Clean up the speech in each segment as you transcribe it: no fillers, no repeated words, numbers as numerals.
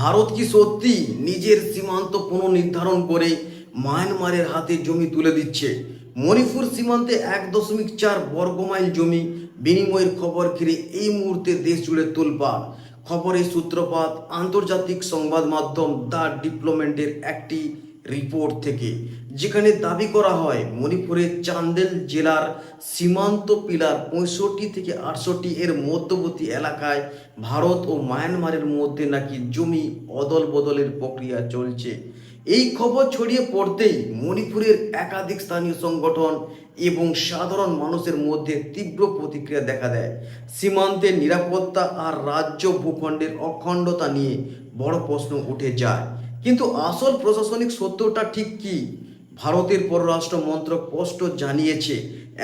ভারত কি সত্যি নিজের সীমান্ত পুনর্নির্ধারণ করে মায়ানমারের হাতে জমি তুলে দিচ্ছে? মণিপুর সীমান্তে 1.4 বর্গমাইল জমি বিনিময়ের খবর ঘিরে এই মুহূর্তে দেশ জুড়ে তোলপাড়। খবরের সূত্রপাত আন্তর্জাতিক সংবাদ মাধ্যম দ্য ডিপ্লোমেটের একটি রিপোর্ট থেকে, যেখানে দাবি করা হয় মণিপুরের চান্দেল জেলার সীমান্ত পিলার 65 থেকে 68 এর মধ্যবর্তী এলাকায় ভারত ও মায়ানমারের মধ্যে নাকি জমি অদল বদলের প্রক্রিয়া চলছে। এই খবর ছড়িয়ে পড়তেই মণিপুরের একাধিক স্থানীয় সংগঠন এবং সাধারণ মানুষের মধ্যে তীব্র প্রতিক্রিয়া দেখা দেয়। সীমান্তের নিরাপত্তা আর রাজ্য ভূখণ্ডের অখণ্ডতা নিয়ে বড় প্রশ্ন উঠে যায়। কিন্তু আসল প্রশাসনিক সত্যটা ঠিক কি? ভারতের পররাষ্ট্র মন্ত্রক স্পষ্ট জানিয়েছে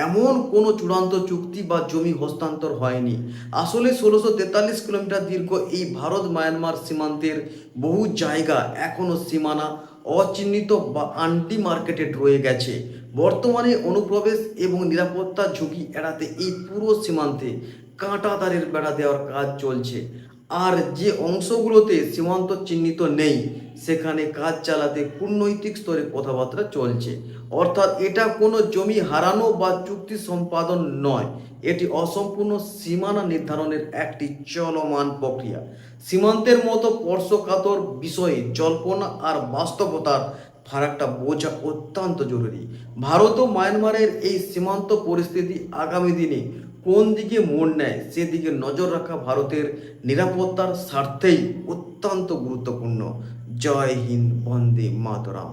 এমন কোনো চূড়ান্ত চুক্তি বা জমি হস্তান্তর হয়নি। আসলে 1643 কিলোমিটার দীর্ঘ এই ভারত মায়ানমার সীমান্তের বহু জায়গা এখনও সীমানা অচিহ্নিত বা আনডিমার্কেটেড রয়ে গেছে। বর্তমানে অনুপ্রবেশ এবং নিরাপত্তা ঝুঁকি এড়াতে এই পুরো সীমান্তে কাঁটাতারের বেড়া দেওয়ার কাজ চলছে। আর যে অংশগুলোতে সীমান্ত চিহ্নিত নেই সেখানে কাজ চালাতে কূটনৈতিক স্তরে কথাবার্তা চলছে। অর্থাৎ এটা কোনো জমি হারানো বা চুক্তি সম্পাদন নয়, এটি অসম্পূর্ণ সীমানা নির্ধারণের একটি চলমান প্রক্রিয়া। সীমান্তের মতো স্পর্শকাতর বিষয়ে জল্পনা আর বাস্তবতার ফারাকটা বোঝা অত্যন্ত জরুরি। ভারত ও মায়ানমারের এই সীমান্ত পরিস্থিতি আগামী দিনে কোন দিকে মোড় নেয় সেদিকে নজর রাখা ভারতের নিরাপত্তার স্বার্থেই অত্যন্ত গুরুত্বপূর্ণ। জয় হিন্দ, বন্দে মাতরম।